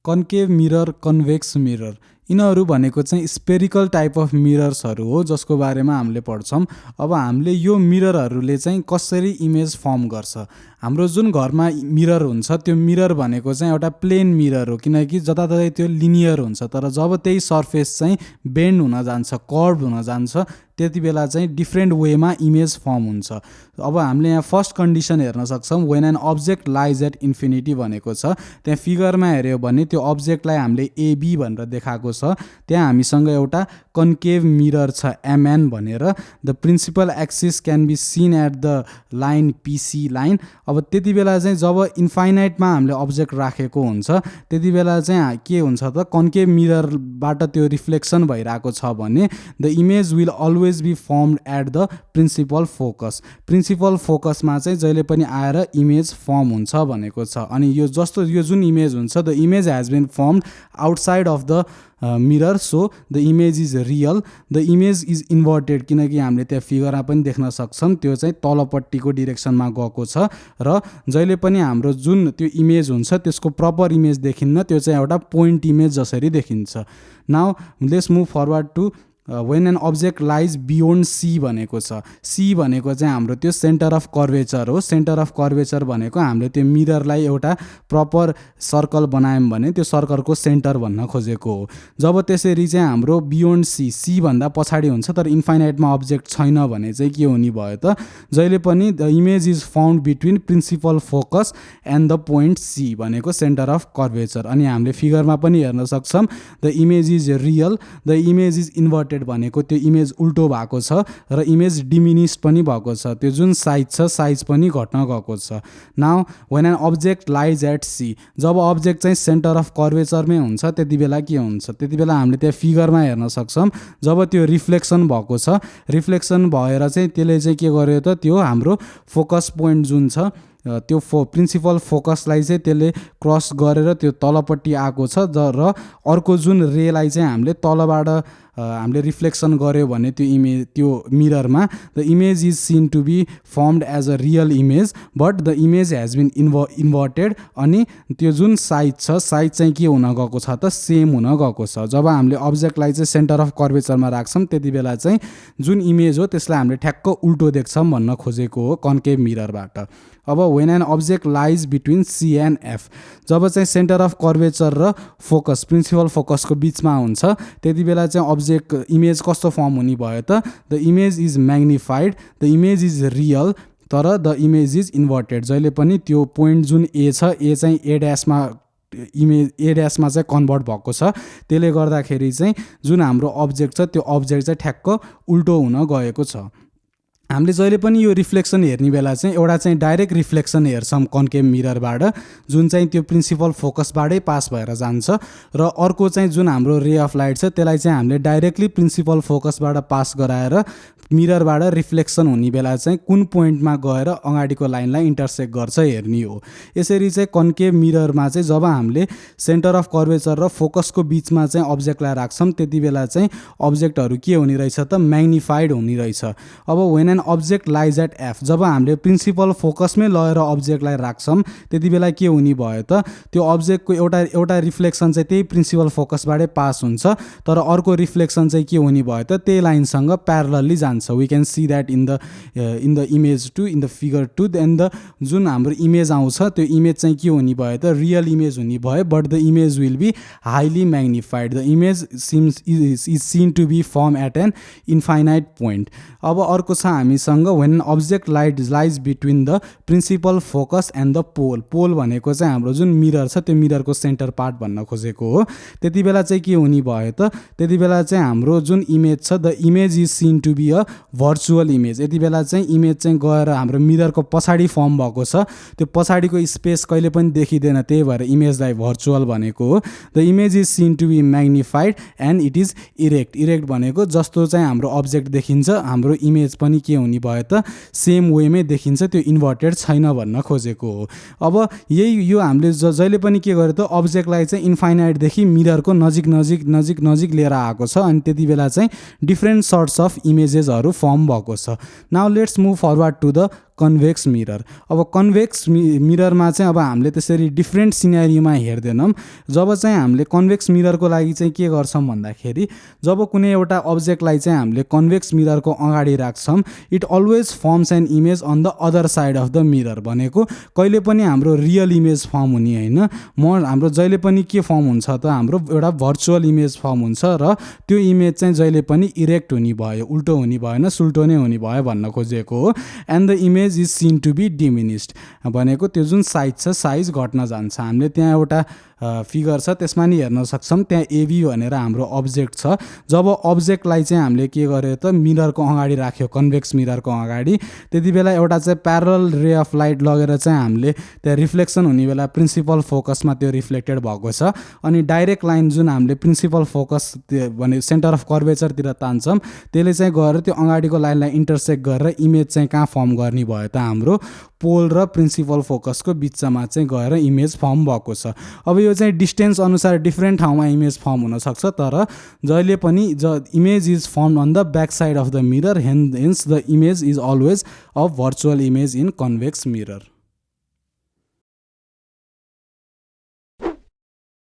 Concave mirror, convex mirror यिनीहरू भनेको चाहिँ स्पेरिकल टाइप अफ मिरर्सहरू हो जसको बारेमा हामीले पढ्छौँ। अब हामीले यो मिररहरूले चाहिँ कसरी इमेज फर्म गर्छ। हाम्रो जुन घरमा मिरर हुन्छ त्यो मिरर भनेको चाहिँ एउटा प्लेन मिरर हो, किनकि जताततै त्यो लिनियर हुन्छ। तर जब त्यही सर्फेस चाहिँ बेन्ड हुन जान्छ, कर्भ हुन जान्छ, त्यति बेला चाहिँ डिफ्रेन्ट वेमा इमेज फर्म हुन्छ। अब हामीले यहाँ फर्स्ट कन्डिसन हेर्न सक्छौँ, when an object lies at infinity भनेको छ। त्यहाँ फिगरमा हेऱ्यो भने त्यो अब्जेक्टलाई हामीले एबी भनेर देखाएको छ। त्यहाँ हामीसँग एउटा कन्केभ मिरर छ एमएन भनेर। The principal axis can be seen at the line PC line. अब त्यति बेला चाहिँ जब इन्फाइनाइटमा हामीले अब्जेक्ट राखेको हुन्छ त्यति बेला चाहिँ के हुन्छ त, कन्केभ मिररबाट त्यो रिफ्लेक्सन भइरहेको छ भने the image will always be formed at the principal focus. Principal फोकसमा चाहिँ जहिले पनि आएर इमेज फर्म हुन्छ भनेको छ। अनि यो जस्तो यो जुन इमेज हुन्छ, the image has been formed outside of the mirror, so the image is real. The image is inverted, किनकि हामीले त्यहाँ फिगरमा पनि देख्न सक्छौँ त्यो चाहिँ तलपट्टिको डिरेक्सनमा गएको छ। र जहिले पनि हाम्रो जुन त्यो इमेज हुन्छ त्यसको प्रपर इमेज देखिन्न, त्यो चाहिँ एउटा पोइन्ट इमेज जसरी देखिन्छ। Now let's move forward to when an object lies beyond C भनेको छ। सी भनेको चाहिँ हाम्रो त्यो सेन्टर अफ कर्वेचर हो। सेन्टर अफ कर्वेचर भनेको हामीले त्यो मिररलाई एउटा प्रपर सर्कल बनायौँ भने त्यो सर्कलको सेन्टर भन्न खोजेको हो। जब त्यसरी चाहिँ हाम्रो बियोन्ड सी भन्दा पछाडि हुन्छ तर इन्फाइनाइटमा अब्जेक्ट छैन भने चाहिँ के हुने भयो त, जहिले पनि the image is found between principal focus and the point C भनेको सेन्टर अफ कर्वेचर। अनि हामीले फिगरमा पनि हेर्न सक्छौँ the image is real, the image is inverted भनेको त्यो इमेज उल्टो भएको छ र इमेज डिमिनिस्ड पनि भएको छ। त्यो जुन साइज छ साइज पनि घट्न गएको छ। Now when an object lies at C, जब अब्जेक्ट चाहिँ सेन्टर अफ कर्वेचरमै हुन्छ त्यति बेला के हुन्छ, त्यति बेला हामीले त्यहाँ फिगरमा हेर्न सक्छौँ जब त्यो रिफ्लेक्सन भएको छ, रिफ्लेक्सन भएर चाहिँ त्यसले चाहिँ के गर्यो त, त्यो हाम्रो फोकस पोइन्ट जुन छ त्यो प्रिन्सिपल फोकसलाई चाहिँ त्यसले क्रस गरेर त्यो तलपट्टि आएको छ। र अर्को जुन रेलाई चाहिँ हामीले तलबाट हामीले रिफ्लेक्सन गऱ्यो भने त्यो इमेज त्यो मिररमा the image is seen to be formed as a real image, but the image has been inverted. अनि त्यो जुन साइज छ साइज चाहिँ के हुन गएको छ त, सेम हुन गएको छ। जब हामीले अब्जेक्टलाई चाहिँ सेन्टर अफ कर्वेचरमा राख्छौँ त्यति बेला चाहिँ जुन इमेज हो त्यसलाई हामीले ठ्याक्क उल्टो देख्छौँ भन्न खोजेको हो कन्केभ मिररबाट। अब when an object lies between C and F, जब चाहिँ सेन्टर अफ कर्वेचर र फोकस प्रिन्सिपल फोकसको बिचमा हुन्छ त्यति बेला चाहिँ अब्जेक्ट इमेज कस्तो फर्म हुने भयो त, the image is magnified, the image is real, तर द इमेज इज इन्भर्टेड। जहिले पनि त्यो पोइन्ट जुन ए छ, ए चाहिँ ए ड्यासमा इमेज ए ड्यासमा चाहिँ कन्भर्ट भएको छ। त्यसले गर्दाखेरि चाहिँ जुन हाम्रो अब्जेक्ट छ त्यो अब्जेक्ट चाहिँ ठ्याक्क उल्टो हुन गएको छ। हामीले जहिले पनि यो रिफ्लेक्सन हेर्ने बेला चाहिँ एउटा चाहिँ डाइरेक्ट रिफ्लेक्सन हेर्छौँ कन्केभ मिररबाट, जुन चाहिँ त्यो प्रिन्सिपल फोकसबाटै पास भएर जान्छ। र अर्को चाहिँ जुन हाम्रो रे अफ लाइट छ त्यसलाई चाहिँ हामीले डाइरेक्टली प्रिन्सिपल फोकसबाट पास गराएर मिररबाट रिफ्लेक्सन हुने बेला चाहिँ कुन पोइन्टमा गएर अगाडिको लाइनलाई इन्टरसेक्ट गर्छ हेर्ने हो। यसरी चाहिँ कन्केभ मिररमा चाहिँ जब हामीले सेन्टर अफ कर्वेचर र फोकसको बिचमा चाहिँ अब्जेक्टलाई राख्छौँ त्यति बेला चाहिँ अब्जेक्टहरू के हुने रहेछ त, म्याग्निफाइड हुने रहेछ। अब when an object lies at F, जब हामीले प्रिन्सिपल फोकसमै लगेर अब्जेक्टलाई राख्छौँ त्यति बेला के हुने भयो त, त्यो अब्जेक्टको एउटा रिफ्लेक्सन चाहिँ त्यही प्रिन्सिपल फोकसबाटै पास हुन्छ, तर अर्को रिफ्लेक्सन चाहिँ के हुने भयो त, त्यही लाइनसँग प्यारलली जान्छ। We can see that in the image 2, in the figure 2, then the जुन हाम्रो इमेज आउँछ त्यो इमेज चाहिँ के हुने भयो त, रियल इमेज हुने भयो, but the image will be highly magnified. The image is seen to be form at an infinite point. अब अर्को छ हामीसँग when an object lies between the principal focus and the pole. Pole भनेको चाहिँ हाम्रो जुन मिरर छ त्यो मिररको सेन्टर पार्ट भन्न खोजेको हो। त्यति बेला चाहिँ के हुने भयो त, त्यति बेला चाहिँ हाम्रो जुन इमेज छ the image is seen to be a virtual image. यति बेला चाहिँ इमेज चाहिँ गएर हाम्रो मिररको पछाडि फर्म भएको छ, त्यो पछाडिको स्पेस कहिले पनि देखिँदैन, त्यही भएर इमेजलाई भर्चुअल भनेको हो। The image is seen to be magnified and it is erect. Erect भनेको जस्तो चाहिँ हाम्रो अब्जेक्ट देखिन्छ हाम्रो इमेज पनि के हुने भयो त, सेम वेमै देखिन्छ, त्यो इन्भर्टेड छैन भन्न खोजेको हो। अब यही यो हामीले जहिले पनि के गर्यो त, अब्जेक्टलाई चाहिँ इन्फाइनाइटदेखि मिररको नजिक नजिक नजिक नजिक लिएर आएको छ, अनि त्यति बेला चाहिँ डिफ्रेन्ट सर्ट्स अफ इमेजेसहरू फर्म भएको छ। Now let's move forward to the convex mirror. अब कन्भेक्स मिररमा चाहिँ अब हामीले त्यसरी डिफ्रेन्ट सिनेरियोमा हेर्दैनौँ। जब चाहिँ हामीले कन्भेक्स मिररको लागि चाहिँ के गर्छौँ भन्दाखेरि जब कुनै एउटा अब्जेक्टलाई चाहिँ हामीले कन्भेक्स मिररको अगाडि राख्छौँ, it always forms an image on the other side of the mirror. भनेको कहिले पनि हाम्रो रियल इमेज फर्म हुने होइन, हाम्रो जहिले पनि के फर्म हुन्छ त हाम्रो एउटा भर्चुअल इमेज फर्म हुन्छ र त्यो इमेज चाहिँ जहिले पनि इरेक्ट हुने भयो, उल्टो हुने भएन, सुल्टो नै हुने भयो भन्न खोजेको हो। And the image is seen to be diminished भनेको त्यो जुन साइज छ साइज घट्न जान्छ। हामीले त्यहाँ एउटा फिगर छ त्यसमा नि हेर्न सक्छौँ, त्यहाँ एबी भनेर हाम्रो अब्जेक्ट छ। जब अब्जेक्टलाई चाहिँ हामीले के गर्यो त मिररको अगाडि राख्यो, कन्भेक्स मिररको अगाडि, त्यति बेला एउटा चाहिँ प्यारल रे अफ लाइट लगेर चाहिँ हामीले त्यहाँ रिफ्लेक्सन हुने बेला प्रिन्सिपल फोकसमा त्यो रिफ्लेक्टेड भएको छ। अनि डाइरेक्ट लाइन जुन हामीले प्रिन्सिपल फोकस भने सेन्टर अफ कर्वेचरतिर तान्छौँ, त्यसले चाहिँ गएर त्यो अगाडिको लाइनलाई इन्टरसेक्ट गरेर इमेज चाहिँ कहाँ फर्म गर्ने भयो त हाम्रो पोल र प्रिन्सिपल फोकसको बिचमा चाहिँ गएर इमेज फर्म भएको छ। अब यो चाहिँ डिस्टेन्स अनुसार डिफ्रेन्ट ठाउँमा इमेज फर्म हुनसक्छ, तर जहिले पनि image is form on the back side of the mirror, hence the image is always a virtual image in convex mirror.